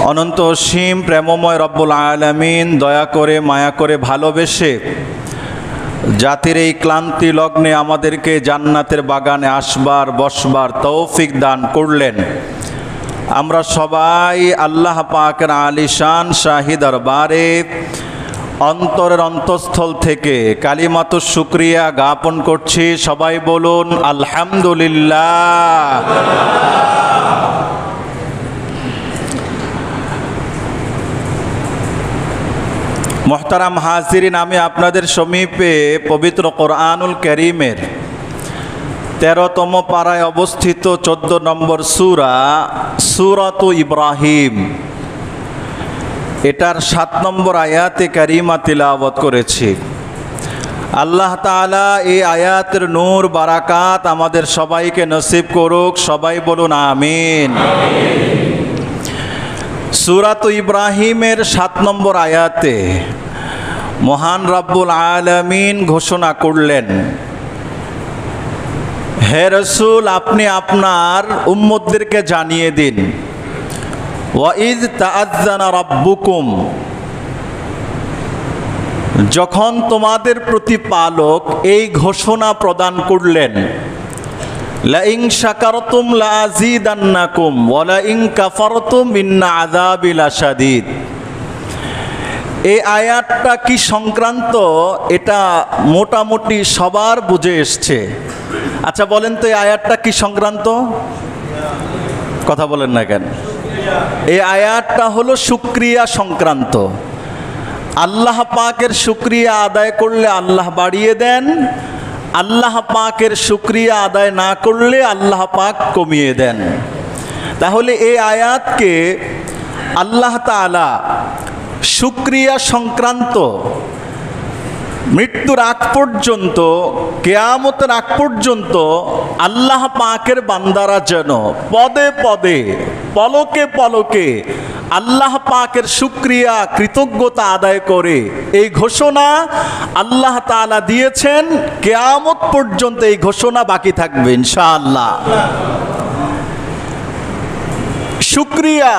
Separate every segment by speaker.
Speaker 1: অনন্ত অসীম প্রেমময় রব্বুল আলামিন দয়া করে মায়া করে ভালোবেসে জাতির এই ক্লান্তি লগ্নে আমাদেরকে জান্নাতের বাগানে আসবার বসবার তৌফিক দান করলেন। আমরা সবাই আল্লাহ পাকের আলিশান শাহী দরবারে অন্তরের অন্তঃস্থল থেকে কালিমাতুশ শুকরিয়া জ্ঞাপন করছি। সবাই বলুন আলহামদুলিল্লাহ। মোহতারাম হাজিরিন, আমি আপনাদের সমীপে পবিত্র কোরআনুল কারীমের 13তম পারায় অবস্থিত 14 নম্বর সূরা সূরাতু ইব্রাহিম, এটার 7 নম্বর আয়াতে কারিমা তিলাওয়াত করেছি। আল্লাহ তাআলা এই আয়াতের নূর বারাকাত আমাদের সবাইকে নসিব করুক। সবাই বলুন আমিন। সূরাতু ইব্রাহিমের 7 নম্বর আয়াতে মহান রব্বুল আলামিন ঘোষণা করলেন, হে রাসূল, আপনি আপনার উম্মতদেরকে জানিয়ে দিন, ওয়াইদ তাআজ্জানা রাব্বুকুম, যখন তোমাদের প্রতিপালক এই ঘোষণা প্রদান করলেন, লাইন শাকারতুম লাযীদান্নাকুম ওয়া লাইন কাফারতুম ইন্না আযাবি লাশাদীদ। এই আয়াতটা কি সংক্রান্ত এটা মোটামুটি সবার বুঝে এসছে। আচ্ছা বলেন তো, এই আয়াতটা কি সংক্রান্ত? কথা বলেন না কেন? এই আয়াতটা হলো শুকরিয়া সংক্রান্ত। আল্লাহ পাকের শুকরিয়া আদায় করলে আল্লাহ বাড়িয়ে দেন, আল্লাহ পাকের শুকরিয়া আদায় না করলে আল্লাহ পাক কমিয়ে দেন। তাহলে এই আয়াতকে আল্লাহ তাআলা শুকরিয়া সংক্রান্ত মৃত্যুর আগ পর্যন্ত, কিয়ামতের আগ পর্যন্ত আল্লাহ পাকের বান্দারা যেন পদে পদে পলকে পলকে আল্লাহ পাকের শুকরিয়া কৃতজ্ঞতা আদায় করে, এই ঘোষণা আল্লাহ তাআলা দিয়েছেন। কিয়ামত পর্যন্ত এই ঘোষণা বাকি থাকবে ইনশাআল্লাহ। শুকরিয়া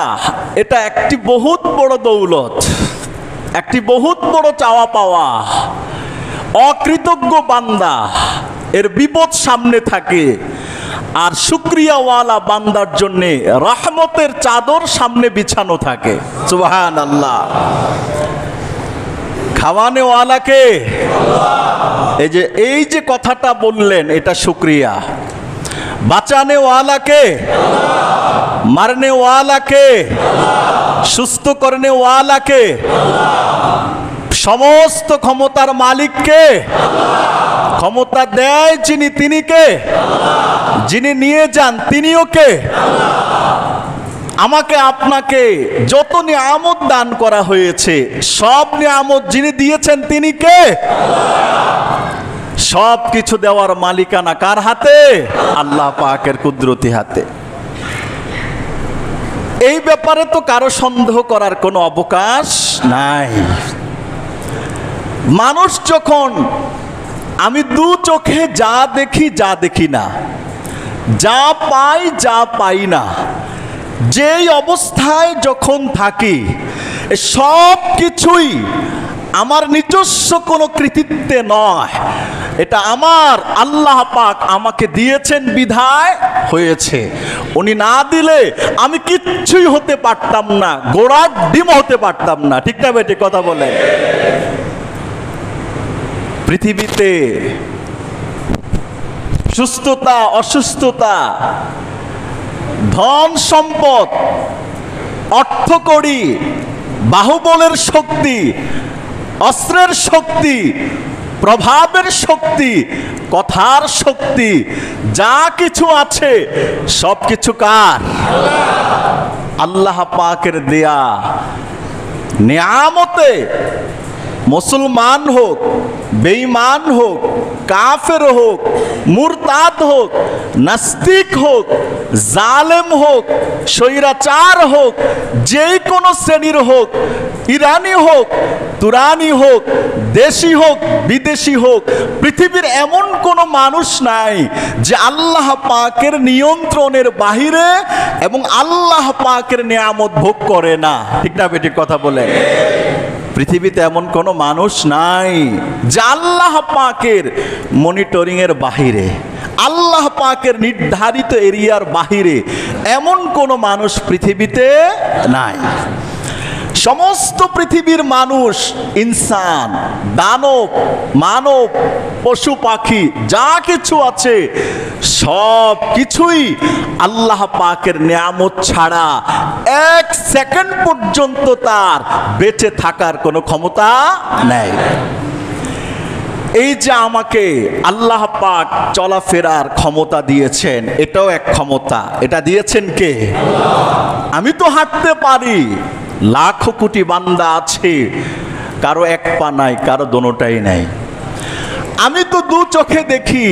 Speaker 1: এটা একটি বহুত বড় দৌলত, একটি বহুত বড় চাওয়া পাওয়া। অকৃতজ্ঞ বান্দা এর বিপদ সামনে থাকে, আর শুকরিয়াওয়ালা বান্দার জন্যে রহমতের চাদর সামনে বিছানো থাকে। সুবহানাল্লাহ। খাওয়ানেওয়ালাকে এই যে কথাটা বললেন, এটা শুকরিয়া। বাঁচানেওয়ালাকে, মারনেওয়ালাকে, সুস্থ করনেওয়ালাকে, সমস্ত ক্ষমতার মালিককে, ক্ষমতা দেয় যিনি তিনি কে, যিনি নিয়ে যান তিনিও কে। আমাকে আপনাকে যত নিয়ামত দান করা হয়েছে, সব নিয়ামত যিনি দিয়েছেন তিনি কে? সব কিছু দেওয়ার মালিকানা কার হাতে? আল্লাহ পাকের কুদরতি হাতে। এই ব্যাপারে তো কারো সন্দেহ করার কোনো অবকাশ নাই। মানুষ যখন, আমি দু চোখে যা দেখি যা দেখি না, যা পাই যা পাই না, যেই অবস্থায় যখন থাকি, সব কিছুই আমার নিজস্ব কোনো কৃতিত্বে নয়, এটা আমার আল্লাহ পাক আমাকে দিয়েছেন বিধায় হয়েছে। উনি না দিলে আমি কিচ্ছুই হতে পারতাম না, গোড়ার ডিম হতে পারতাম না। ঠিক না বেটে? কথা বলে। পৃথিবীতে সুস্থতা অসুস্থতা, ধন সম্পদ, অর্থকড়ি, বাহুবলের শক্তি, অস্ত্রের শক্তি, প্রভাবের শক্তি, কথার শক্তি, যা কিছু আছে সব কিছু কার? আল্লাহ পাকের দেয়া নিয়ামতে মুসলমান হোক, বেঈমান হোক, কাফের হোক, মুরতাদ হোক, নাস্তিক হোক, জালেম হোক, স্বৈরাচার হোক, যেই কোনো শ্রেণীর হোক, ইরানি হোক, তুরানি হোক, দেশি হোক, বিদেশি হোক, পৃথিবীর এমন কোনো মানুষ নাই যে আল্লাহ পাকের নিয়ন্ত্রণের বাহিরে এবং আল্লাহ পাকের নিয়ামত ভোগ করে না। ঠিক না বেঠিক কথা বলে? পৃথিবীতে এমন কোনো মানুষ নাই যে আল্লাহ পাকের মনিটরিং এর বাহিরে, আল্লাহ পাকের নির্ধারিত এরিয়ার বাহিরে এমন কোনো মানুষ পৃথিবীতে নাই। সমস্ত পৃথিবীর মানুষ, ইনসান, দানব, মানব, পশু পাখি যা কিছু আছে সব কিছুই আল্লাহ পাকের নিয়ামত ছাড়া এক সেকেন্ড পর্যন্ত তার বেঁচে থাকার কোনো ক্ষমতা নেই। এই যে আমাকে আল্লাহ পাক চলাফেরার ক্ষমতা দিয়েছেন, এটাও এক ক্ষমতা। এটা দিয়েছেন কে? আমি তো হাঁটতে পারি, লাখো কোটি বান্দা আছে, কারো এক পা নাই, কারো দোনোটাই নাই। আমি তো দু চোখে দেখি,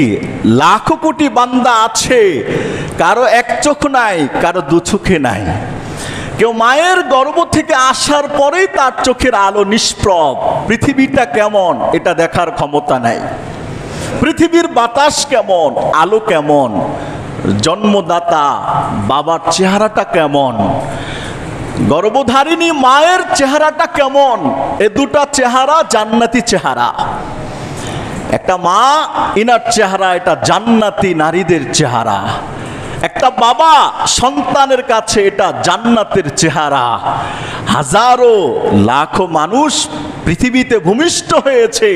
Speaker 1: লাখো কোটি বান্দা আছে, কারো এক চোখ নাই, কারো দু চোখে নাই। কেউ মায়ের গর্ভ থেকে আসার পরেই তার চোখের আলো নিষ্প্রভ। পৃথিবীটা কেমন এটা দেখার ক্ষমতা নাই। পৃথিবীর বাতাস কেমন, আলো কেমন, জন্মদাতা বাবার চেহারাটা কেমন, গর্ভধারিণী মায়ের চেহারাটা কেমন, এ দুটা চেহারা জান্নাতি চেহারা। একটা মা, ইনার চেহারা এটা জান্নাতি নারীদের চেহারা। একটা বাবা সন্তানের কাছে এটা জান্নাতের চেহারা। হাজারো লাখো মানুষ পৃথিবীতে ভূমিষ্ঠ হয়েছে,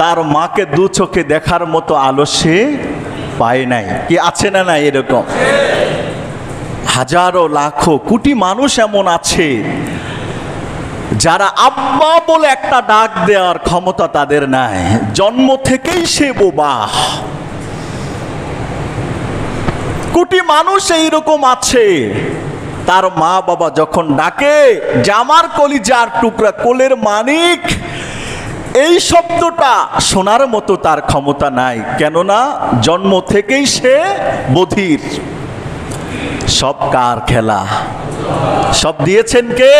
Speaker 1: তার মাকে দু চোখে দেখার মতো আলো সে পায় নাই। কি আছে না নাই এরকম? হাজারো লাখো কোটি মানুষ এমন আছে যারা আব্বা বলে একটা ডাক দেওয়ার ক্ষমতা তাদের নাই, জন্ম থেকেই সে বোবা। কোটি মানুষ এইরকম আছে, তার মা বাবা যখন ডাকে যে আমার কলিজার টুকরা, কোলের মানিক, এই শব্দটা শোনার মতো তার ক্ষমতা নাই। কেননা জন্ম থেকেই সে বধির। সব কার খেলা? সব দিয়েছেন কে?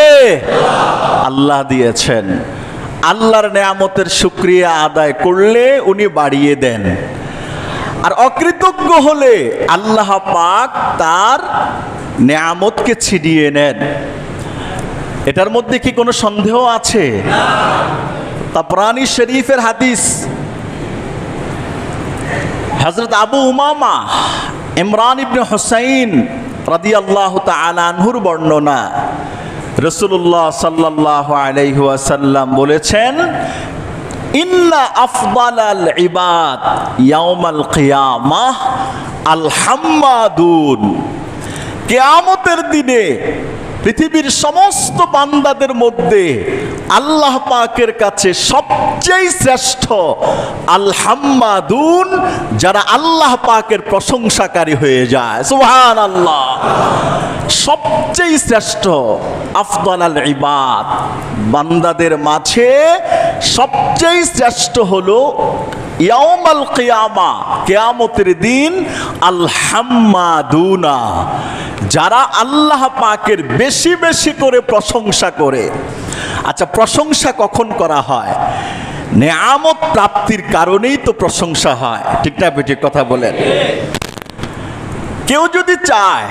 Speaker 1: আল্লাহ দিয়েছেন। আল্লাহর নেয়ামতের শুকরিয়া আদায় করলে উনি বাড়িয়ে দেন, আর অকৃতজ্ঞ হলে আল্লাহ পাক তার নেয়ামতকে ছিনিয়ে নেন। এটার মধ্যে কি কোনো সন্দেহ আছে? তাবরানী শরীফের হাদিস, হযরত আবু উমামা ইমরান ইবনে হুসাইন রাদিয়াল্লাহু তাআলা আনহুর বর্ণনা। রাসূলুল্লাহ সাল্লাল্লাহু আলাইহি ওয়াসাল্লাম বলেছেন, ইন্না আফদালাল ইবাদ ইয়াউমাল কিয়ামাহ আল হাম্মাদুন। কিয়ামতের দিনে পৃথিবীর সমস্ত বান্দাদের মধ্যে আল্লাহ পাকের কাছে সবচেয়ে শ্রেষ্ঠ আল হাম্মাদুন, যারা আল্লাহ পাকের প্রশংসাকারী হয়ে যায়। সুবহানাল্লাহ। সবচেয়ে শ্রেষ্ঠ আফদালাল ইবাদ, বান্দাদের মাঝে সবচেয়ে শ্রেষ্ঠ হলো ইয়াউমাল কিয়ামা, কিয়ামতের দিন, আল হাম্মাদুনা, যারা আল্লাহ পাকের বেশি বেশি করে প্রশংসা করে। আচ্ছা, প্রশংসা কখন করা হয়? নেয়ামত প্রাপ্তির কারণেই তো প্রশংসা হয়। ঠিক না বেঠিক কথা বলেন? কেউ যদি চায়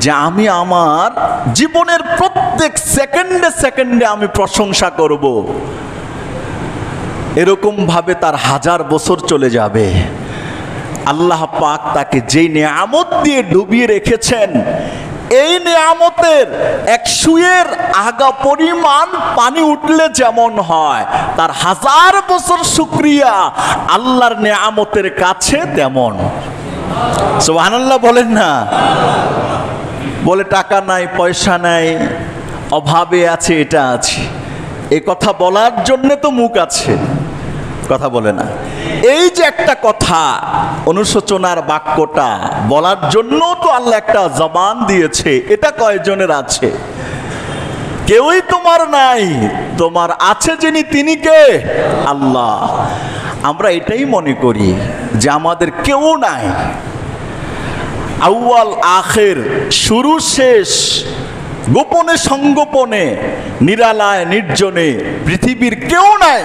Speaker 1: যে আমি আমার জীবনের প্রত্যেক সেকেন্ডে সেকেন্ডে আমি প্রশংসা করব, এরকম ভাবে তার 1000 বছর চলে যাবে। আল্লাহ পাক তাকে যেই নেয়ামত দিয়ে ডুবিয়ে রেখেছেন, এই নেয়ামতের এক সুয়ের আগা পরিমাণ পানি উঠলে যেমন হয়, তার 1000 বছর শুকরিয়া আল্লাহর নেয়ামতের কাছে তেমন। সুবহানাল্লাহ বলেন না? বলে টাকা নাই, পয়সা নাই, অভাবে আছে, এটা আছে, এ কথা বলার জন্যে তো মুখ আছে, কথা বলে না। এই যে একটা কথা, অনুশোচনার বাক্যটা বলার জন্য তো আল্লাহ একটা জবান দিয়েছে, এটা কয়জনের আছে? কেউই তোমার নাই, তোমার আছে যিনি তিনি কে? আল্লাহ। আমরা এটাই মনে করি যে আমাদের কেউ নাই, আউয়াল আখের, শুরু শেষ, গোপনে সংগোপনে, নিরালায় নির্জনে পৃথিবীর কেউ নাই,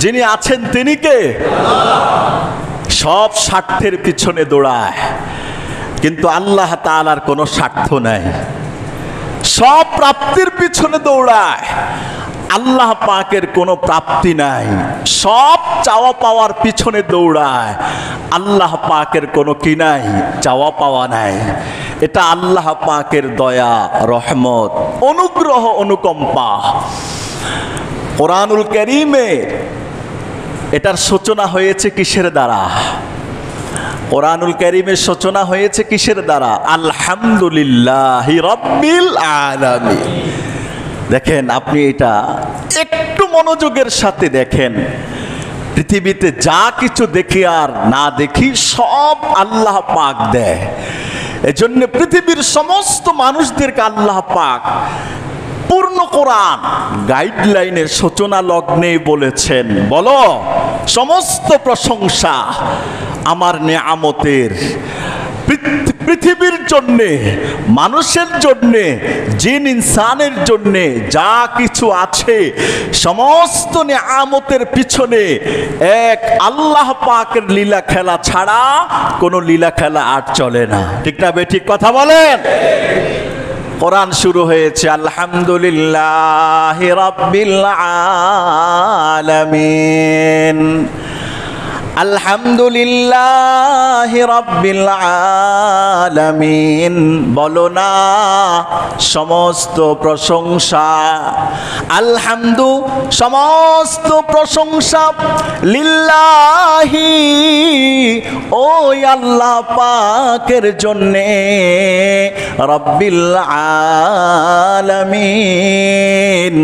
Speaker 1: যিনি আছেন তিনি কে? সব স্বার্থের পিছনে দৌড়ায়, কিন্তু আল্লাহ তাআলার কোনো স্বার্থ নাই। সব প্রাপ্তির পিছনে দৌড়ায়, আল্লাহ পাকের কোনো প্রাপ্তি নাই। সব চাওয়া পাওয়ার পিছনে দৌড়ায়, আল্লাহ পাকের কোনো কি নাই? চাওয়া পাওয়া নাই। এটা আল্লাহ পাকের দয়া, রহমত, অনুগ্রহ, অনুকম্পা। কোরআনুল কারীমে এটার সূচনা হয়েছে কিসের দ্বারা? কোরআনুল কারীমের সূচনা হয়েছে কিসের দ্বারা? আলহামদুলিল্লাহি রাব্বিল আলামিন। দেখেন, আপনি এটা একটু মনোযোগের সাথে দেখেন। পৃথিবীতে যা কিছু দেখি আর না দেখি সব আল্লাহ পাক দেয়। এজন্য পৃথিবীর সমস্ত মানুষদেরকে আল্লাহ পাক পূর্ণ কোরআন গাইডলাইনের সূচনা লগ্নে বলেছেন, বলো সমস্ত প্রশংসা আমার নেয়ামতের, পৃথিবীর জন্যে, মানুষের জন্যে, জিন ইনসানের জন্যে যা কিছু আছে সমস্ত নেয়ামতের পিছনে এক আল্লাহ পাকের লীলা খেলা ছাড়া কোনো লীলা খেলা আর চলে না। ঠিক না বেঠিক কথা বলেন? কোরআন শুরু হয়েছে আলহামদুলিল্লাহি রাব্বিল আলামিন, আলহামদুলিল্লাহি রাব্বিল আলামিন। বলো না সমস্ত প্রশংসা, আলহামদু সমস্ত প্রশংসা, লিল্লাহি ওই আল্লাহ পাকের জন্যে, রাব্বিল আলামিন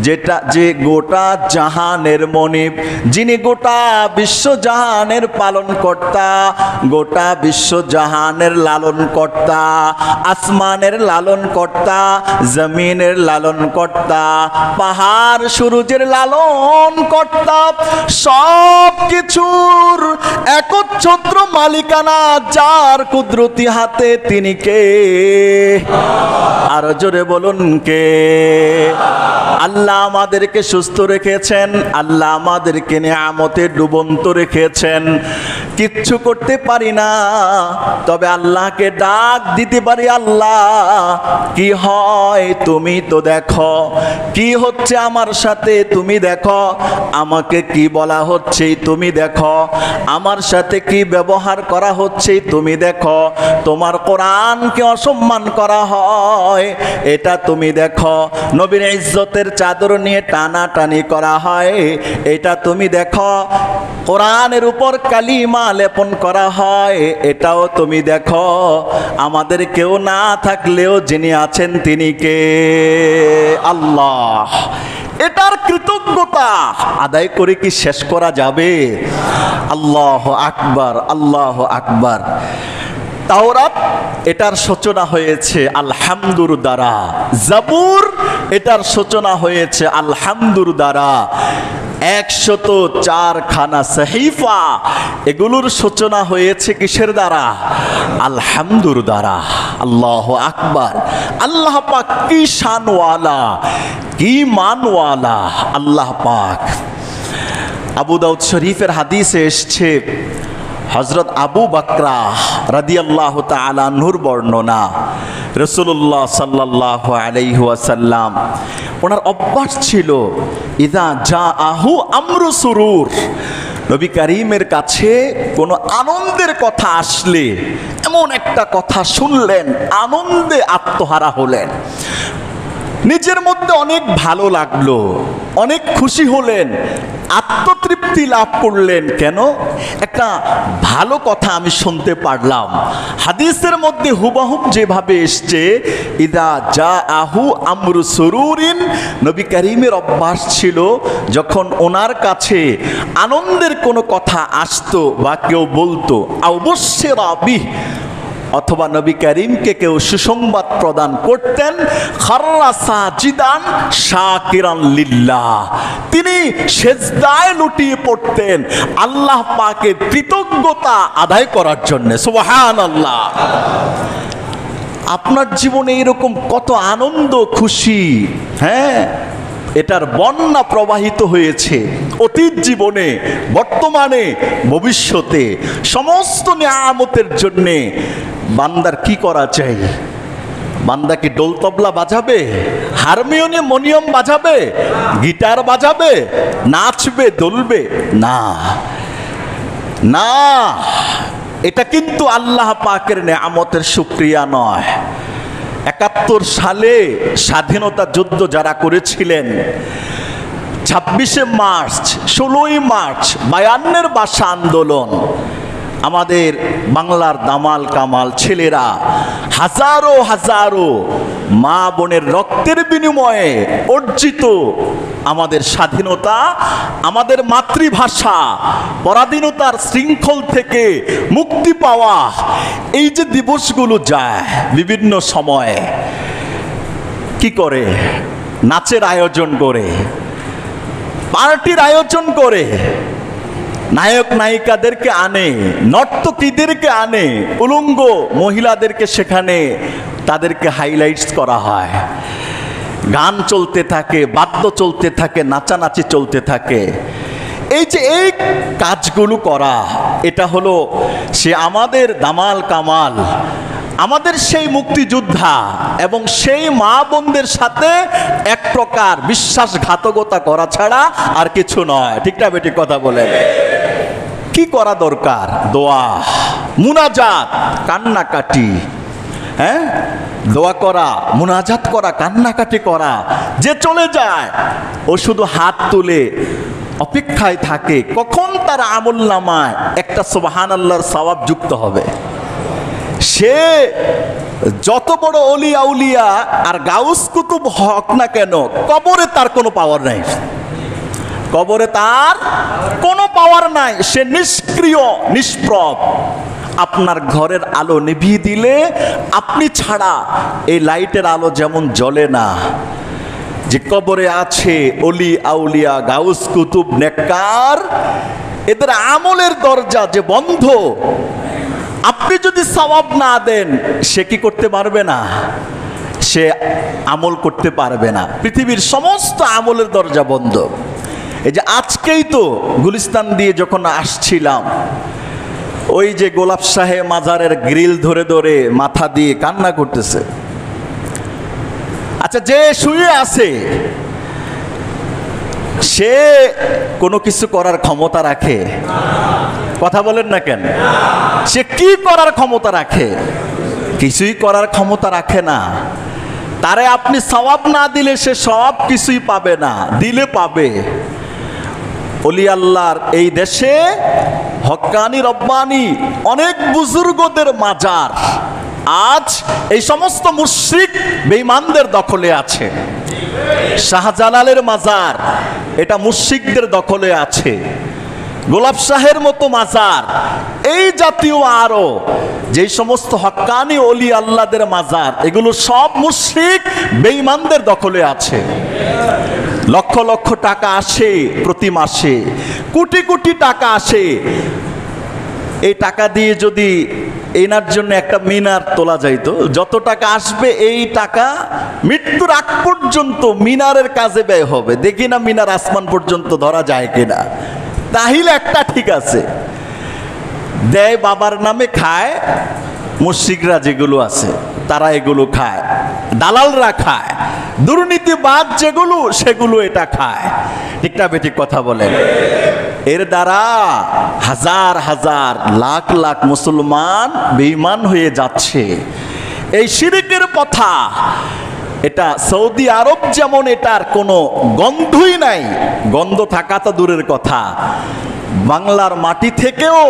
Speaker 1: যেটা যে গোটা জাহানের মনিব, যিনি গোটা বিশ্ব জাহানের পালন কর্তা, গোটা বিশ্ব জাহানের লালন কর্তা, আসমানের লালন কর্তা, জমিনের লালন কর্তা, পাহাড় সূরজের লালন কর্তা, সব কিছুর একচ্ছত্র মালিকানা যার কুদরতি হাতে, তিনি কে? আর জোরে বলুন কে? আল্লাহ আমাদেরকে সুস্থ রেখেছেন, আল্লাহ আমাদেরকে নিয়ামতে ডুবন্ত রেখেছেন। কিচ্ছু করতে পারি না, তবে আল্লাহকে ডাক দিতে পারি, আল্লাহ কি হয় তুমি তো দেখো, কি হচ্ছে আমার সাথে তুমি দেখো, আমাকে কি বলা হচ্ছে তুমি দেখো, আমার সাথে কি ব্যবহার করা হচ্ছে তুমি দেখো, তোমার কোরআনকে অসম্মান করা হয় এটা তুমি দেখো, নবীর ইজ্জতের চাদর নিয়ে টানাটানি করা হয় এটা তুমি দেখো, কোরআনের উপর কালিমা লেপন করা হয় এটাও তুমি দেখো। আমাদের কেউ না থাকলেও যিনি আছেন তিনি কে? আল্লাহ। এটার কৃতজ্ঞতা আদায় করে কি শেষ করা যাবে? আল্লাহ আকবার, আল্লাহ আকবার। তাওরাত এটার সূচনা হয়েছে আলহামদুর দ্বারা, জাবুর এটার সূচনা হয়েছে আলহামদুর দ্বারা, 104 খানা সহিফা এগুলোর সূচনা হয়েছে কিসের দ্বারা? আলহামদুর দ্বারা। আল্লাহ আকবার। আল্লাহ পাক কি শানওয়ালা, কি মানওয়ালা আল্লাহ পাক। আবু দাউদ শরীফের হাদিসে এসছে, হযরত আবু বকরা রাদিয়াল্লাহু তাআলা আনহুর বর্ণনা, রাসূলুল্লাহ সাল্লাল্লাহু আলাইহি ওয়াসাল্লাম ওনার অভ্যাস ছিল ইযা জাআহু আমরু সুরুর, নবী করিমের কাছে কোনো আনন্দের কথা আসলে, এমন একটা কথা শুনলেন, আনন্দে আত্মহারা হলেন, নিজের মধ্যে অনেক ভালো লাগলো, অনেক খুশি হলেন, আত্মতৃপ্তি লাভ করলেন। কেন? একটা ভালো কথা আমি শুনতে পারলাম। হাদিসের মধ্যে হুবহুব যেভাবে এসছে, ইদা জাআহু আমরু সুরুরিন, নবী করিমের অভ্যাস ছিল যখন ওনার কাছে আনন্দের কোনো কথা আসতো বা কেউ বলতো, অবশ্যই রাবি, অথবা নবী করিমকে কেউ সুসংবাদ প্রদান করতেন, খাররা সাজিদান শাকিরান লিল্লাহ, তিনি সেজদায় লুটিয়ে পড়তেন আল্লাহ পাকের কৃতজ্ঞতা আদায় করার জন্য। সুবহানাল্লাহ। আপনার জীবনে এরকম কত আনন্দ খুশি, হ্যাঁ, এটার বন্যা প্রবাহিত হয়েছে অতীত জীবনে, বর্তমানে, ভবিষ্যতে। সমস্ত নিয়ামতের জন্যে বান্দার কি করা চাই? বান্দা কি ডোল তবলা বাজাবে, হারমোনিয়াম বাজাবে, গিটার বাজাবে, নাচবে, দুলবে? না না, এটা কিন্তু আল্লাহ পাকের নেয়ামতের শুকরিয়া নয়। ৭১ সালে স্বাধীনতা যুদ্ধ যারা করেছিলেন, ২৬শে মার্চ, ১৬ই মার্চ, ৫২-এর ভাষা আন্দোলন, আমাদের বাংলার দামাল কামাল ছেলেরা হাজারো হাজারো মা বোনের রক্তের বিনিময়ে অর্জিত আমাদের স্বাধীনতা, আমাদের মাতৃভাষা, পরাধীনতার শৃঙ্খল থেকে মুক্তি পাওয়া, এই যে দিবসগুলো যায় বিভিন্ন সময়ে, কি করে? নাচের আয়োজন করে, পার্টির আয়োজন করে, নায়ক নায়িকাদেরকে আনে, নর্তকীদেরকে আনে, উলঙ্গ মহিলাদেরকে সেখানে তাদেরকে হাইলাইটস করা হয়, গান চলতে থাকে, বাদ্য চলতে থাকে, নাচানাচি চলতে থাকে। এই যে এই কাজগুলো করা, এটা হলো সে আমাদের দামাল কামাল, আমাদের সেই মুক্তিযোদ্ধা এবং সেই মা বোনদের সাথে এক প্রকার বিশ্বাসঘাতকতা করা ছাড়া আর কিছু নয়। ঠিক না বেটি? কথা বলে কি করা দরকার? দোয়া, মুনাজাত, কান্নাকাটি, হ্যাঁ, দোয়া করা, মুনাজাত করা, কান্নাকাটি করা। যে চলে যায় ও শুধু হাত তুলে অপেক্ষায় থাকে কখন তার আমলনামায় একটা সুবহানাল্লাহর সওয়াব যুক্ত হবে। সে যত বড় অলি আউলিয়া আর গাউস কুতুব হক না কেন, কবরে তার কোনো পাওয়ার নাই, কবরে তার কোনো পাওয়ার নাই। সে নিষ্ক্রিয়, নিষ্প্রভ। আপনার ঘরের আলো নিভিয়ে দিলে আপনি ছাড়া এই লাইটের আলো যেমন জ্বলে না, যে কবরে আছে অলি আউলিয়া, গাউস কুতুব, নেককার, এদের আমলের দরজা যে বন্ধ, আপনি যদি সওয়াব না দেন সে কি করতে পারবে না? সে আমল করতে পারবে না। পৃথিবীর সমস্ত আমলের দরজা বন্ধ। এই যে আজকেই তো গুলিস্তান দিয়ে যখন আসছিলাম, ওই যে গোলাপ সাহেব মাজারের গ্রিল ধরে ধরে মাথা দিয়ে কান্না করতেছে। আচ্ছা, যে শুয়ে আছে সে কোনো কিছু করার ক্ষমতা রাখে? কথা বলেন না কেন? সে কি করার ক্ষমতা রাখে? কিছুই করার ক্ষমতা রাখে না। তারে আপনি সওয়াব না দিলে সে সব কিছুই পাবে না, দিলে পাবে। ওলি আল্লাহর এই দেশে হক্কানি রব্বানি অনেক বুজুর্গদের মাজার আজ এই সমস্ত মুশরিক বেঈমানদের দখলে আছে। শাহজালালের মাজার, এটা মুশরিকদের দখলে আছে। গোলাপ শাহের মতো মাজার, এই জাতীয় আরো যে সমস্ত হক্কানি ওলি আল্লাহদের মাজার, এগুলো সব মুশরিক বেঈমানদের দখলে আছে। লক্ষ লক্ষ টাকা আসে প্রতি মাসে, কোটি কোটি টাকা আসে। এই টাকা দিয়ে যদি এনার জন্য একটা মিনার তোলা যাইতো, যত টাকা আসবে এই টাকা মৃত্যুর আগ পর্যন্ত মিনারের কাজে ব্যয় হবে। দেখি না মিনার আসমান পর্যন্ত ধরা যায় কিনা। তাহলে একটা ঠিক আছে, দেয় বাবার নামে খায়, মুশরিকরা যেগুলো আছে তারা এগুলো খায়, দালালরা খায়, দুর্নীতিবাদ যেগুলো সেগুলো এটা খায়। ঠিক না বেঠিক? কথা বলেন। এর দ্বারা হাজার হাজার লাখ লাখ মুসলমান বেঈমান হয়ে যাচ্ছে। এই শিরকের কথা, এটা সৌদি আরব যেমন এটার কোনো গন্ধই নাই, গন্ধ থাকা তো দূরের কথা, বাংলার মাটি থেকেও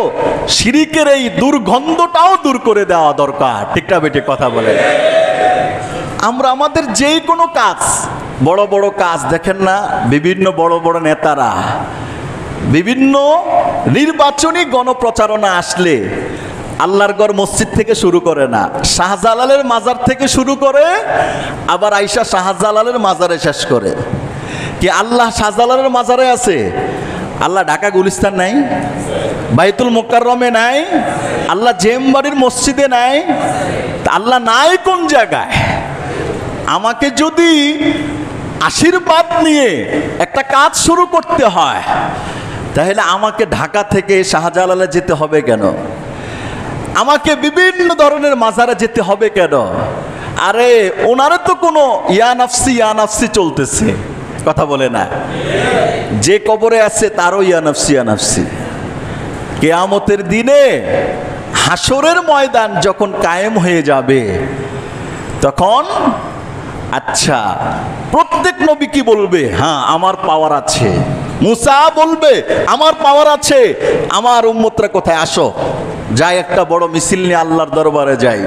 Speaker 1: শিরকের এই দুর্গন্ধটাও দূর করে দেওয়া দরকার। ঠিক না বেঠিক? কথা বলেন। আমরা আমাদের যেই কোনো কাজ, বড় বড় কাজ দেখেন না, বিভিন্ন বড় বড় নেতারা বিভিন্ন নির্বাচনী গণপ্রচারণা আসলে আল্লাহর ঘর মসজিদ থেকে শুরু করে না, শাহজালালের মাজার থেকে শুরু করে, আবার আইসা শাহজালালের মাজারে শেষ করে। কি আল্লাহ শাহজালালের মাজারে আছে? আল্লাহ ঢাকা গুলিস্তান নাই? বাইতুল মুকাররমে নাই? আল্লাহ জেমবাড়ির মসজিদে নাই? আল্লাহ নাই কোন জায়গায়? আমাকে যদি আশীর্বাদ নিয়ে একটা কাজ শুরু করতে হয়, তাহলে আমাকে ঢাকা থেকে শাহজালালে যেতে হবে কেন? আমাকে বিভিন্ন ধরনের মাজারে যেতে হবে কেন? আরে ওনারে তো কোনো ইয়া নাফসি চলতেছে, কথা বলে না? যে কবরে আছে তারও ইয়া নাফসি। কিয়ামতের দিনে হাসরের ময়দান যখন কায়েম হয়ে যাবে, তখন আচ্ছা প্রত্যেক নবী কি বলবে? হ্যাঁ আমার পাওয়ার আছে। মুসা বলবে আমার পাওয়ার আছে, আমার উম্মতরা কোথায়, আসো যাই একটা বড় মিছিল নিয়ে আল্লাহর দরবারে যাই।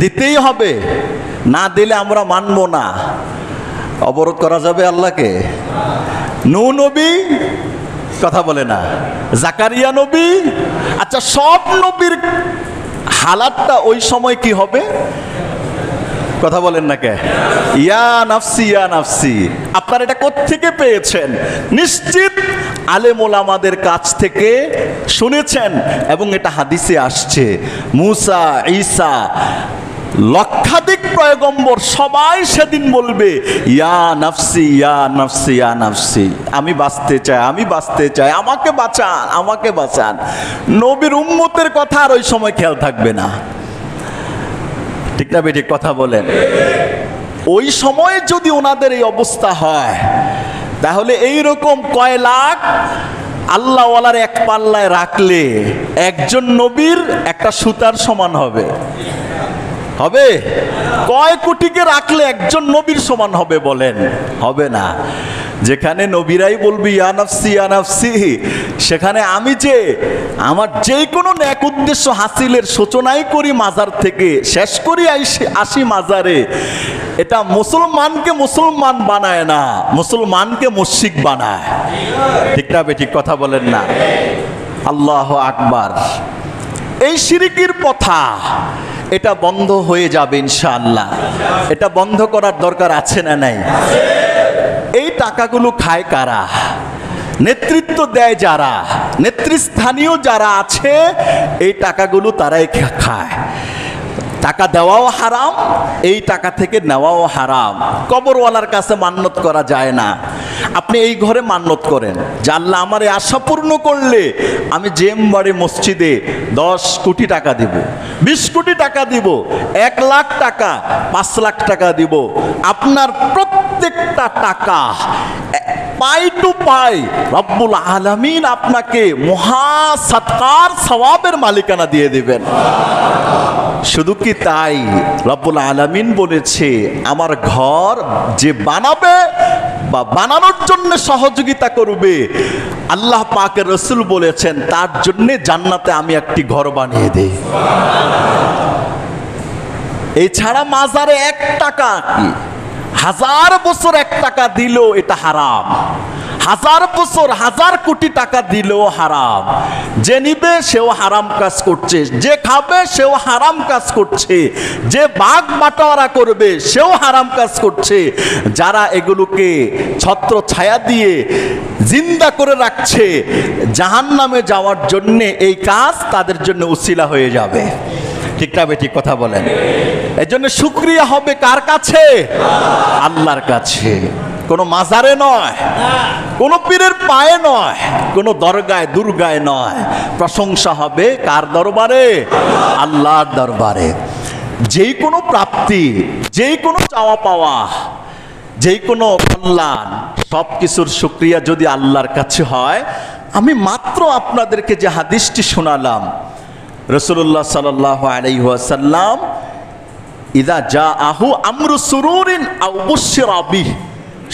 Speaker 1: দিতেই হবে, না দিলে আমরা মানবো না। অবরোধ করা যাবে আল্লাহকে? নূহ নবী, কথা বলে না? জাকারিয়া নবী, আচ্ছা সব নবীর হালাতটা ওই সময় কি হবে? কথা বলেন না কে? ইয়া নাফসি। আপনারা এটা কোত্থেকে পেয়েছেন? নিশ্চিত আলেম ওলামাদের কাছ থেকে শুনেছেন, এবং এটা হাদিসে আসছে। মুসা, ঈসা, লক্ষাধিক পয়গম্বর সবাই সেদিন বলবে ইয়া নাফসি, আমি বাঁচতে চাই, আমাকে বাঁচান। নবীর উম্মতের কথা আর ওই সময় খেয়াল থাকবে না। ঠিক না বেঠিক? কথা বলেন। ওই সময়ে যদি ওনাদের এই অবস্থা হয়, তাহলে এইরকম কয় লাখ আল্লাহওয়ালার এক পাল্লায় রাখলে একজন নবীর একটা সুতার সমান হবে। কয় কোটিকে রাখলে একজন নবীর সমান হবে বলেন? হবে না। যেখানে নবীরাই বলবি ইয়া নাফসি, সেখানে আমি যে আমার যে কোনো ন্যাক উদ্দেশ্য হাসিলের সূচনাই করি মাজার থেকে, শেষ করি আসি মাজারে, এটা মুসলমানকে মুসলমান বানায় না, মুসলমানকে মুশরিক বানায়। ঠিক না বেঠিক? কথা বলেন না? আল্লাহু আকবার। এই শিরকির পথা এটা বন্ধ হয়ে যাবে ইনশাআল্লাহ। এটা বন্ধ করার দরকার আছে না নাই? এই টাকাগুলো খায় কারা? নেতৃত্ব দেয় যারা, নেতৃস্থানীয় যারা আছে, এই টাকাগুলো তারাই খায়। টাকা দেওয়াও হারাম, এই টাকা থেকে নেওয়াও হারাম। কবরওয়ালার কাছে মান্নত করা যায় না। আপনি এই ঘরে মান্নত করেন যে আল্লাহ আমার এই আশা পূর্ণ করলে আমি জেমবাড়ি মসজিদে 10 কোটি টাকা দিব, 20 কোটি টাকা দিব, 1 লাখ টাকা, 5 লাখ টাকা দিব। আপনার প্রত্যেকটা টাকা পাই টু পাই রব্বুল আলামিন আপনাকে মহা সৎকার সওয়াবের মালিকানা দিয়ে দিবেন। শুধু কি তাই, রব্বুল আলামিন বলেছে আমার ঘর যে বানাবে বা বানানোর জন্য সহযোগিতা করবে, আল্লাহ পাকের রাসূল বলেছেন তার জন্য জান্নাতে আমি একটি ঘর বানিয়ে দেই। এই ছাড়া মাজারে 1 টাকা কি 1000 বছর 1 টাকা দিল এটা হারাম। 1000 বছর 1000 কোটি টাকা দিলেও হারাম। যে নিবে সেও হারাম কাজ করছে, যে খাবে সেও হারাম কাজ করছে, যে ভাগ বাটোয়ারা করবে সেও হারাম কাজ করছে। যারা এগুলোকে ছত্র ছায়া দিয়ে জিন্দা করে রাখছে জাহান্নামে যাওয়ার জন্য, এই কাজ তাদের জন্য উসিলা হয়ে যাবে। ঠিক না বেঠিক? কথা বলেন। এই জন্য শুকরিয়া হবে কার কাছে? আল্লাহর কাছে, কোনো মাজারে নয়, কোনো পীরের পায়ে নয়, কোনো দরগায় দুর্গায় নয়। প্রশংসা হবে কার দরবারে? আল্লাহর দরবারে। যেই কোনো প্রাপ্তি, যেই কোনো চাওয়া পাওয়া, যেই কোনো কল্যাণ, সব কিছুর শুকরিয়া যদি আল্লাহর কাছে হয়। আমি মাত্র আপনাদেরকে যে হাদিসটি শোনালাম, রাসূলুল্লাহ সাল্লাল্লাহু আলাইহি ওয়াসাল্লাম ইদা জাআহু আমরু সুরুরিন আও বুশরা বিহি,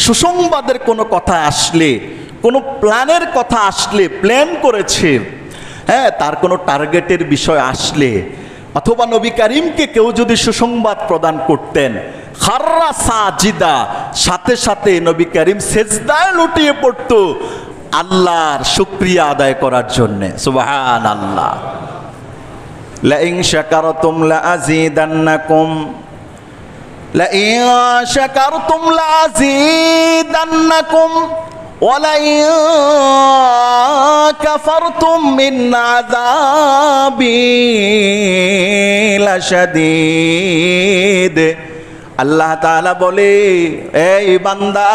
Speaker 1: সুসংবাদের কোনো কথা আসলে, কোনো প্ল্যানের কথা আসলে, প্ল্যান করেছে, হ্যাঁ, তার কোনো টার্গেটের বিষয় আসলে, অথবা নবী করিমকে কেউ যদি সুসংবাদ প্রদান করতেন, খাররা সাজিদা, সাথে সাথে নবী করিম সেজদায় লুটিয়ে পড়তো আল্লাহর শুকরিয়া আদায় করার জন্যে। সুবহানাল্লাহ। লাইন শাকারতুম লাযীদান্নাকুম, লাইন শাকারতুম লাযীদান্নাকুম ওয়া লাইন কাফারতুম মিন আযাবি লাশাদীদ। আল্লাহ তাআলা বলে, এই বান্দা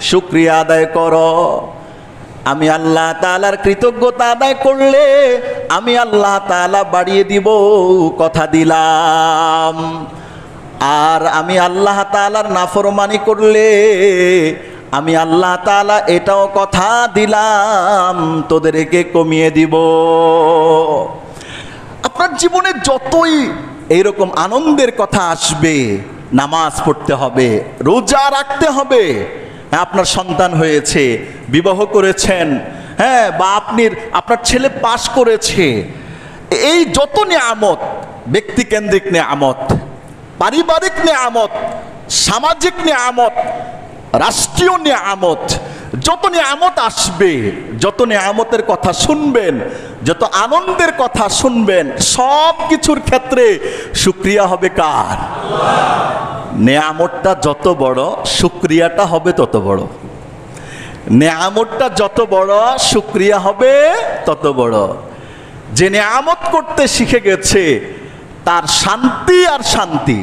Speaker 1: শুকরিয়া আদায় করো। আমি আল্লাহ তাআলার কৃতজ্ঞতা আদায় করলে আমি আল্লাহ তাআলা বাড়িয়ে দিব, কথা দিলাম। আর আমি আল্লাহ তাআলার নাফরমানি করলে আমি আল্লাহ তাআলা এটাও কথা দিলাম, তোদেরকে কমিয়ে দিব। আপনার জীবনে যতই এইরকম আনন্দের কথা আসবে, নামাজ পড়তে হবে, রোজা রাখতে হবে। আপনার সন্তান হয়েছে, বিবাহ করেছেন, হ্যাঁ, বা আপনার ছেলে পাশ করেছে, এই যত নিয়ামত, ব্যক্তিকেন্দ্রিক নিয়ামত, পারিবারিক নিয়ামত, সামাজিক নিয়ামত, রাষ্ট্রীয় নিয়ামত, যত নিয়ামত আসবে, যত নিয়ামতের কথা শুনবেন, যত আনন্দের কথা শুনবেন, সব কিছুর ক্ষেত্রে শুকরিয়া হবে কার? নিয়ামতটা যত বড়, শুকরিয়াটা হবে তত বড়। নিয়ামতটা যত বড়, শুকরিয়া হবে তত বড়। যে নিয়ামত করতে শিখে গেছে তার শান্তি আর শান্তি।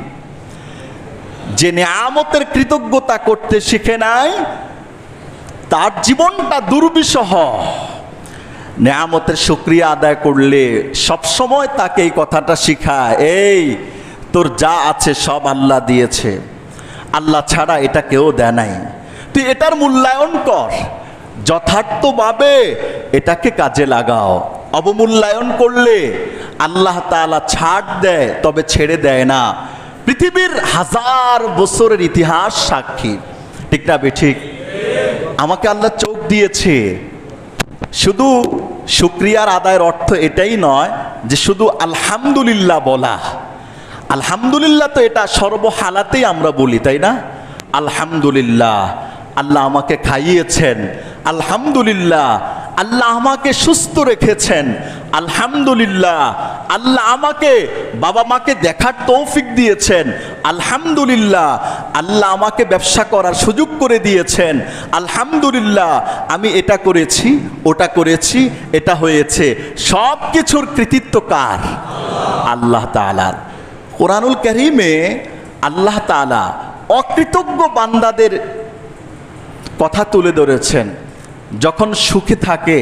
Speaker 1: যে নিয়ামতের কৃতজ্ঞতা করতে শিখে নাই তার জীবনটা দুর্বিষহ। নিয়ামতের শুকরিয়া আদায় করলে সবসময় তাকে এই কথাটা শিখায়, এই তোর যা আছে সব আল্লাহ দিয়েছে, আল্লাহ ছাড়া এটা কেউ দেয় নাই, তুই এটার মূল্যায়ন কর, যথার্থভাবে এটাকে কাজে লাগাও। অবমূল্যায়ন করলে আল্লাহ তাআলা ছাড় দেয়, তবে ছেড়ে দেয় না। পৃথিবীর হাজার বছরের ইতিহাস সাক্ষী, ঠিক না বেঠিক? আমাকে আল্লাহ চোখ দিয়েছে, শুধু শুকরিয়ার আদায়ের অর্থ এটাই নয় যে শুধু আলহামদুলিল্লাহ বলা। আলহামদুলিল্লাহ তো এটা সর্বহালাতেই আমরা বলি, তাই না? আলহামদুলিল্লাহ, আল্লাহ আমাকে খাইয়েছেন, আলহামদুলিল্লাহ আল্লাহ আমাকে সুস্থ রেখেছেন, আলহামদুলিল্লাহ আল্লাহ আমাকে বাবা মাকে দেখার তৌফিক দিয়েছেন, আলহামদুলিল্লাহ আল্লাহ আমাকে ব্যবসা করার সুযোগ করে দিয়েছেন, আলহামদুলিল্লাহ আমি এটা করেছি, ওটা করেছি, এটা হয়েছে। সব কিছুর কৃতিত্ব কার? আল্লাহ তাআলার। কোরআনুল কারীমে আল্লাহ তাআলা অকৃতজ্ঞ বান্দাদের কথা তুলে ধরেছেন। যখন সুখে থাকে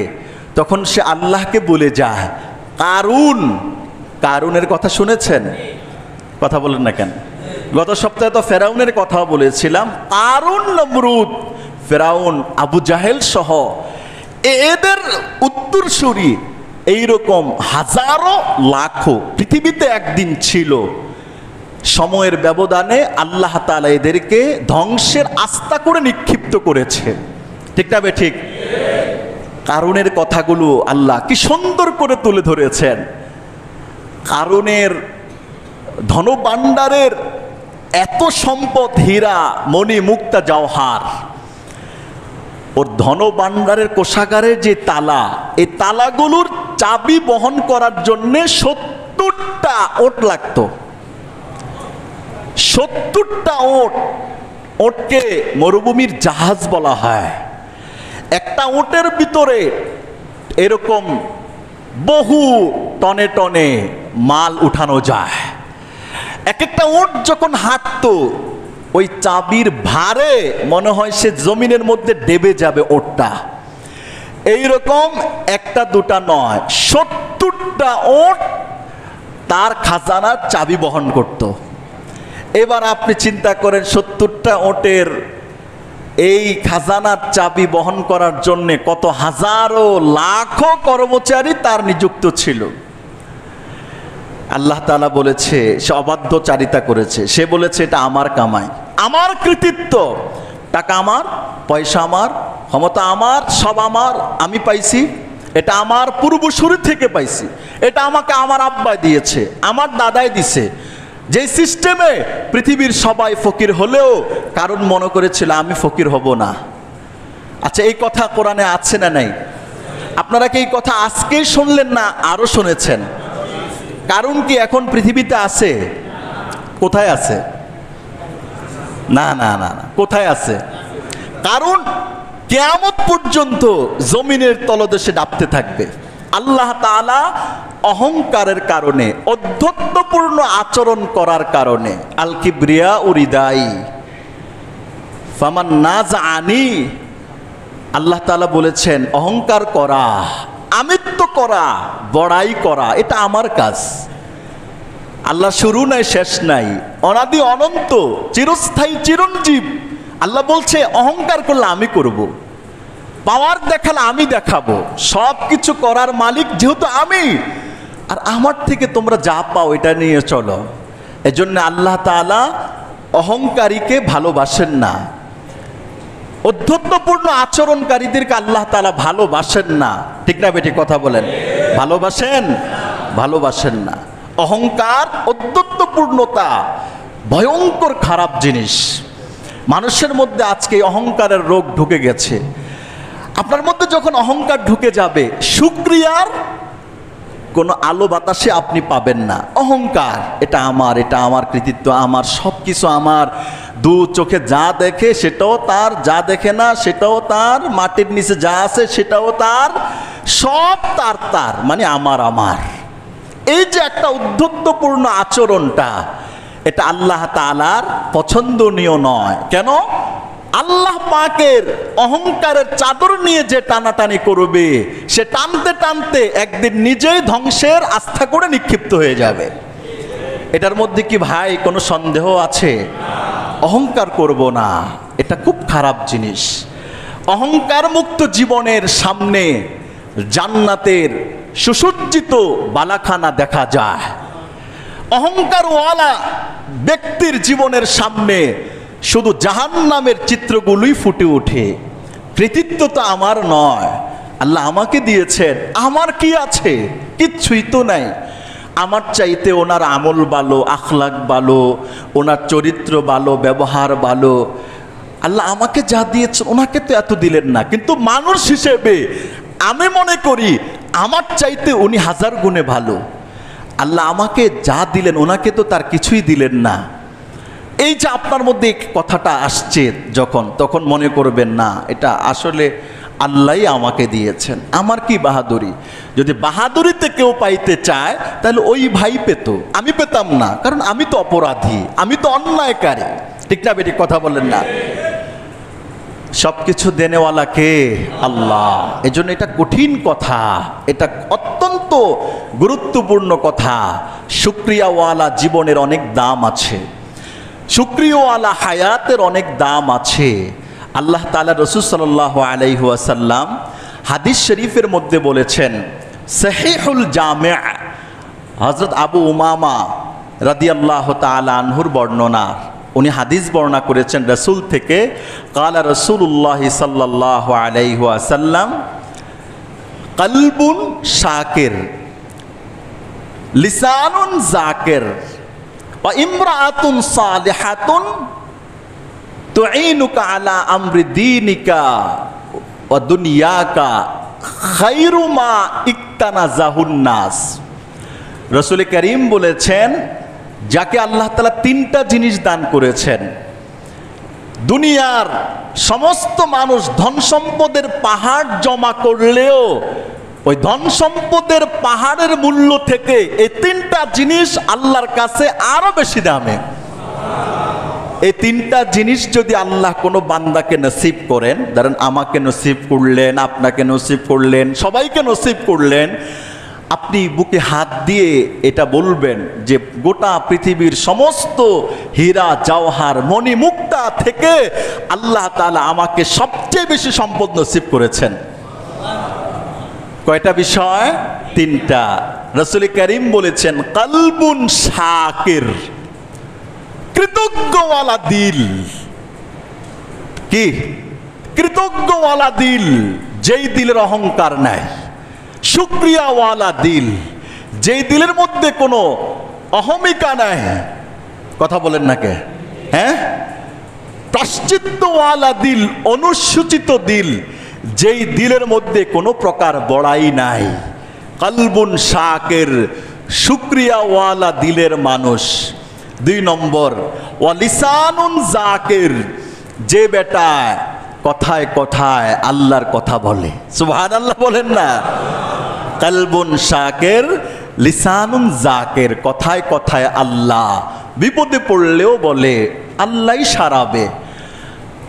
Speaker 1: তখন সে আল্লাহকে বলে যায়। কারুনের কথা শুনেছেন? কথা বলেন না কেন? গত সপ্তাহে তো ফেরাউনের কথা বলেছিলাম। কারুন, নমরুদ, ফেরাউন, আবু জাহেল সহ এদের উত্তরসূরি এইরকম হাজারো লাখো পৃথিবীতে একদিন ছিল। সময়ের ব্যবধানে আল্লাহ তাআলা এদেরকে ধ্বংসের আস্তা করে নিক্ষিপ্ত করেছে, ঠিক না বেঠিক? কারুনের কথাগুলো আল্লাহ কি সুন্দর করে তুলে ধরেছেন। কারুনের ধনভাণ্ডারের এত সম্পদ, হীরা মণি মুক্তা জওহার, ওর ধনভাণ্ডারের কোষাগারের যে তালা, এই তালাগুলোর চাবি বহন করার জন্য 70টা ওট লাগতো। 70টা ওট। ওটকে মরুভূমির জাহাজ বলা হয়। একটা ওটের ভিতরে এরকম বহু টনে টনে মাল উঠানো যায়। এক একটা ওট যখন হাঁটতো, ওই চাবির ভারে মনে হয় সে জমিনের মধ্যে ডেবে যাবে ওটটা। এইরকম একটা দুটা নয়, 70টা ওট তার খাজানার চাবি বহন করত। এবার আপনি চিন্তা করেন, 70টা ওটের এই খাজানার চাবি বহন করার জন্য কত হাজারো লাখো কর্মচারী তার নিযুক্ত ছিল। আল্লাহ তাআলা বলেছে সে অবাধ্যচারিতা করেছে। সে বলেছে এটা আমার কামাই, আমার কৃতিত্ব, টাকা আমার, পয়সা আমার, ক্ষমতা আমার, সব আমার, আমি পাইছি, এটা আমার পূর্বসূরি থেকে পাইছি, এটা আমাকে আমার আব্বা দিয়েছে, আমার দাদাই দিছে। যে সিস্টেমে পৃথিবীর সবাই ফকির হলেও কারণ মনে করেছিল আমি ফকির হব না। আচ্ছা, এই কথা কোরআনে আছে না নাই? আপনারা কি এই কথা আজকেই শুনলেন না আরো শুনেছেন? কারণ কি এখন পৃথিবীতে আছে? কোথায় আছে? না না না না, কোথায় আছে? কারণ কিয়ামত পর্যন্ত জমিনের তলদেশে ডাবতে থাকবে। আল্লাহ তাআলা অহংকারের কারণে, অধ্যত্বপূর্ণ আচরণ করার কারণে, আল কিবরিয়া উরিদাই ফামান নাযাআনি, আল্লাহ তাআলা বলেছেন অহংকার করা, আমিত্ব করা, বড়াই করা এটা আমার কাজ। আল্লাহ শুরু নাই শেষ নাই, অনাদি অনন্ত, চিরস্থায়ী, চিরঞ্জীব। আল্লাহ বলছে অহংকার করলে আমি করব, পাওয়ার দেখালে আমি দেখাবো, সব কিছু করার মালিক যেহেতু আমি, আর আমার থেকে তোমরা যা পাও এটা নিয়ে চলো। এজন্য আল্লাহ তাআলা অহংকারীকে ভালোবাসেন না, অধ্যত্বপূর্ণ আচরণকারীদেরকে আল্লাহ তাআলা ভালোবাসেন না। ঠিক না বেটি? কথা বলেন। ভালোবাসেন? ভালোবাসেন না। অহংকার, অধ্যত্বপূর্ণতা ভয়ঙ্কর খারাপ জিনিস। মানুষের মধ্যে আজকে অহংকারের রোগ ঢুকে গেছে। আপনার মধ্যে যখন অহংকার ঢুকে যাবে, শুকরিয়ার কোনো আলো বাতাসে আপনি পাবেন না। অহংকার, এটা আমার, এটা আমার কৃতিত্ব, আমার সব কিছু আমার, দু চোখে যা দেখে সেটাও তার, যা দেখে না সেটাও তার, মাটির নিচে যা আছে সেটাও তার, সব তার তার, মানে আমার আমার। এই যে একটা উদ্ধত্তপূর্ণ আচরণটা, এটা আল্লাহ তাআলার পছন্দনীয় নয়। কেন? আল্লাহ পাকের অহংকারের চাদর নিয়ে যে টানাটানি করবে, সে টানতে টানতে একদিন নিজেই ধ্বংসের আস্থা করে নিক্ষিপ্ত হয়ে যাবে। এটার মধ্যে কি ভাই কোনো সন্দেহ আছে? অহংকার করব না, এটা খুব খারাপ জিনিস। অহংকার মুক্ত জীবনের সামনে জান্নাতের সুসজ্জিত বালাখানা দেখা যায়। অহংকারওয়ালা ব্যক্তির জীবনের সামনে শুধু জাহান্নামের চিত্রগুলোই ফুটে ওঠে। কৃতিত্ব তো আমার নয়, আল্লাহ আমাকে দিয়েছেন, আমার কি আছে? কিচ্ছুই তো নাই। আমার চাইতে ওনার আমল ভালো, আখলাক ভালো, ওনার চরিত্র ভালো, ব্যবহার ভালো। আল্লাহ আমাকে যা দিয়েছেন ওনাকে তো এত দিলেন না, কিন্তু মানুষ হিসেবে আমি মনে করি আমার চাইতে উনি হাজার গুণে ভালো। আল্লাহ আমাকে যা দিলেন ওনাকে তো তার কিছুই দিলেন না। এই যে আপনার মধ্যে কথাটা আসছে যখন, তখন মনে করবেন না এটা আসলে আল্লাহই আমাকে দিয়েছেন, আমার কি বাহাদুরি। যদি বাহাদুরিতে কেউ পাইতে চায় তাহলে ওই ভাই পেত, আমি পেতাম না, কারণ আমি তো অপরাধী, আমি তো অন্যায়কারী। ঠিক না বেটি? কথা বলেন না। সবকিছু দেনেওয়ালা কে? আল্লাহ। এজন্য এটা কঠিন কথা, এটা অত্যন্ত গুরুত্বপূর্ণ কথা। শুকরিয়াওয়ালা জীবনের অনেক দাম আছে, শুকরিয়াওয়ালা হায়াতের অনেক দাম আছে। আল্লাহ তাআলা রাসূল সাল্লাল্লাহু আলাইহি ওয়াসাল্লাম হাদিস শরীফের মধ্যে বলেছেন, সহিহুল জামি', হযরত আবু উমামা রাদিয়াল্লাহু তাআলা আনহুর বর্ণনা, উনি হাদিস বর্ণনা করেছেন রাসূল থেকে। কালা রাসূলুল্লাহ সাল্লাল্লাহু আলাইহি ওয়াসাল্লাম, কলবুন শাকির, লিসানুন যাকির, ওয়া ইমরাআতুন সালিহাতুন তুঈনুকা আলা আমরি দীনিকা ওয়া দুনিয়াকা খায়রু মা ইকতানাজাহুন নাস। রাসূল করিম বলেছেন, যাকে আল্লাহ তাআলা তিনটা জিনিস দান করেছেন, দুনিয়ার সমস্ত মানুষ ধন সম্পদের পাহাড় জমা করলেও ওই ধন সম্পদের পাহাড়ের মূল্য থেকে এই তিনটা জিনিস আল্লাহর কাছে আরো বেশি দামে। এই তিনটা জিনিস যদি আল্লাহ কোনো বান্দাকে নসিব করেন, ধরেন আমাকে নসিব করলেন, আপনাকে নসিব করলেন, সবাইকে নসিব করলেন, আপনি বুকে হাত দিয়ে এটা বলবেন যে গোটা পৃথিবীর সমস্ত হীরা জওহার মণি মুক্তা থেকে আল্লাহ তাআলা আমাকে সবচেয়ে বেশি সম্পদ নসিব করেছেন। কয়টা বিষয়? তিনটা। রাসূল করিম বলেছেন, কলবুন শাকির, কৃতজ্ঞওয়ালা দিল। কি? কৃতজ্ঞওয়ালা দিল, যেই দিলের অহংকার নাই। শুকরিয়াওয়ালা দিল, যেই দিলের মধ্যে কোনো অহমিকা নাই। কথা বলেন না কে? হ্যাঁ? প্রাশ্চিত্যওয়ালা দিল, অনুসূচিত দিল, যেই দিলের মধ্যে কোনো প্রকার বড়াই নাই। কলবুন শাকির, শুকরিয়াওয়ালা দিলের মানুষ। 2 নম্বর ওয়ালিসানুন জাকির, যে বেটা কথায় কথায় আল্লাহর কথা বলে। সুবহানাল্লাহ বলেন না। কলবুন শাকির লিসানুন জাকির, কথায় কথায় আল্লাহ, বিপদে পড়লেও বলে আল্লাহই সারাবে,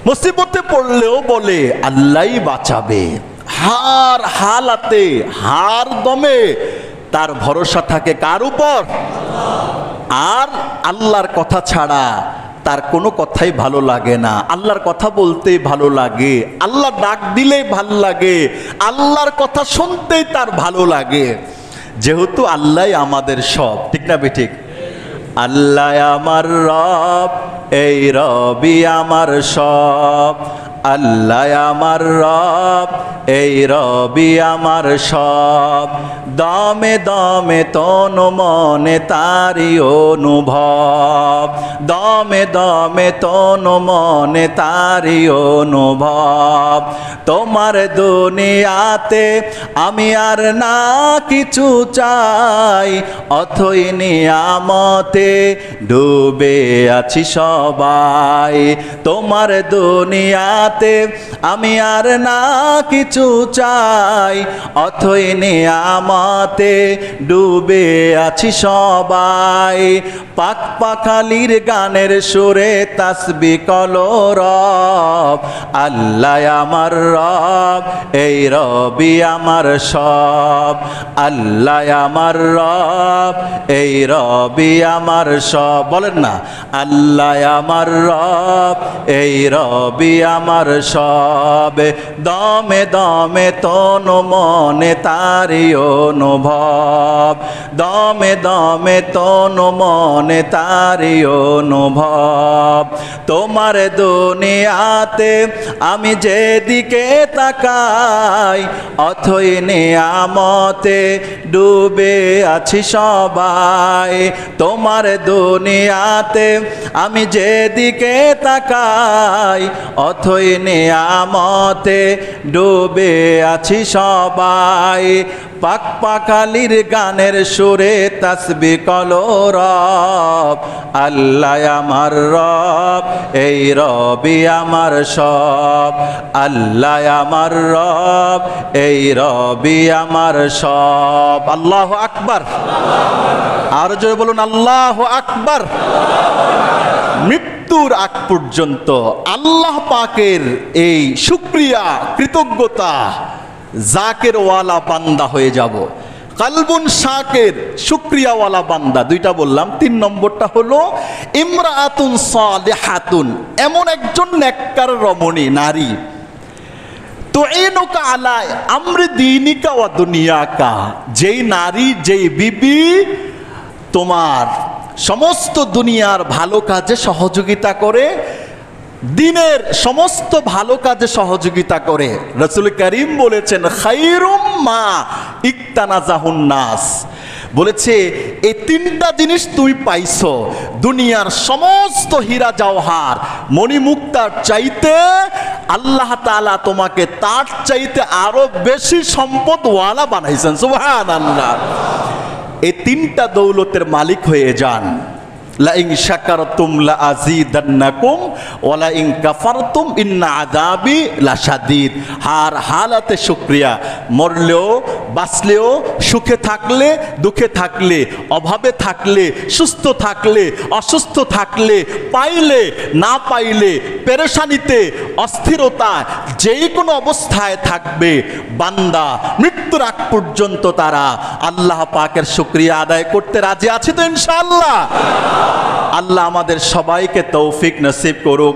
Speaker 1: মুসিবতে পড়লেও বলে আল্লাহই বাঁচাবে। হার হালাতে হার দমে তার ভরসা থাকে কার উপর? আর আল্লাহর কথা ছাড়া তার কোনো কথাই ভালো লাগে না। আল্লাহর কথা বলতেই ভালো লাগে, আল্লাহ ডাক দিলেই ভালো লাগে, আল্লাহর কথা শুনতেই তার ভালো লাগে। যেহেতু আল্লাহ আমাদের সব, ঠিক না বেঠিক? আল্লাহ আমার রব, এই রবি আমার সব। আল্লাহ আমার রব, এই রবি আমার সব। দমে দমে তন মনে তারি অনুভব, দমে দমে তন মনে তারি অনুভব। তোমার দুনিয়াতে আমি আর না কিছু চাই, অথই নিয়ামতে ডুবে আছি সবাই। তোমার দুনিয়াতে আমি আর না কিছু চাই, অথই নিয়ামতে ডুবে আছি সবাই। পাক পাখালির গানের সুরে তাসবিহ কলরব, আল্লাহ আমার রব, এই রবি আমার সব। আল্লাহ আমার রব, এই রবি আমার সব। বলেন না, আল্লাহ আমার রব, এই রবি আমার সব। দমে দমে তন মনে তারি অনুভব, দমে দমে তন মনে তারি অনুভব। তোমার দুনিয়াতে আমি যেদিকে তাকাই, অথই নিয়ামতে ডুবে আছি সবাই। তোমার দুনিয়াতে আমি যেদিকে তাকাই, অথই নিয়ামতে ডুবে আছি সবাই। পাক পাখালির গানের সুরে তাসবিহ কলরব, আল্লাহ আমার রব, এই রবি আমার সব। আল্লাহ আমার রব, এই রবি আমার সব। আল্লাহু আকবার। আর জোরে বলুন আল্লাহু আকবার। মৃত্যুর আগ পর্যন্ত আল্লাহ পাকের এই শুকরিয়া কৃতজ্ঞতা জাকের ওয়ালা বান্দা হয়ে যাব। কালবুন শাকির, শুকরিয়াওয়ালা বান্দা। 2টা বললাম, 3 নম্বরটা হলো ইমরাআতুন সালিহাতুন, এমন একজন নেককার রমণী নারী, তুইনুকা আলা আমরি দীনিকা ওয়া দুনিয়াকা, যেই নারী, যেই বিবি তোমার সমস্ত দুনিয়ার ভালো কাজে সহযোগিতা করে, দিনের সমস্ত ভালো কাজে সহযোগিতা করে। রাসূল করিম বলেছেন খায়রুম মা ইকতানাজাহুন নাস, বলেছে এই 3টা জিনিস তুই পাইছো, দুনিয়ার সমস্ত হীরা জওহার মণিমুক্তার চাইতে আল্লাহ তাআলা তোমাকে তার চাইতে আরো বেশি সম্পদওয়ালা বানাইছেন। সুবহানাল্লাহ। এই 3টা দৌলতের মালিক হয়ে যান। লা ইন শাকারতুম লা আযীদান্নাকুম ওয়া লা ইন কাফারতুম ইন্না আযাবি লাশাদীদ। হার হালাতে শুকরিয়া, মরলেও বাঁচলেও, সুখে থাকলে দুঃখে থাকলে, অভাবে থাকলে সুস্থ থাকলে অসুস্থ থাকলে, পাইলে না পাইলে, পেরেশানিতে অস্থিরতা, যেই কোনো অবস্থায় থাকবে বান্দা মৃত্যুর আগ পর্যন্ত তারা আল্লাহ পাকের শুকরিয়া আদায় করতে রাজি আছে তো ইনশাআল্লাহ। আল্লাহ আমাদের সবাইকে তৌফিক নসিব করুক,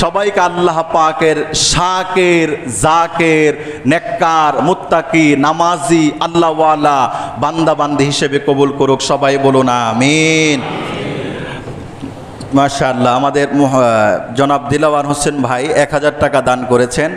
Speaker 1: সবাইকে আল্লাহ পাকের শাকির, জাকির, নেককার, মুত্তাকি, নামাজি, আল্লাহওয়ালা বান্দা বান্দি হিসেবে কবুল করুক। সবাই বলুন আমিন। মাশাআল্লাহ। আমাদের জনাব দিলাওয়ার হোসেন ভাই 1000 টাকা দান করেছেন।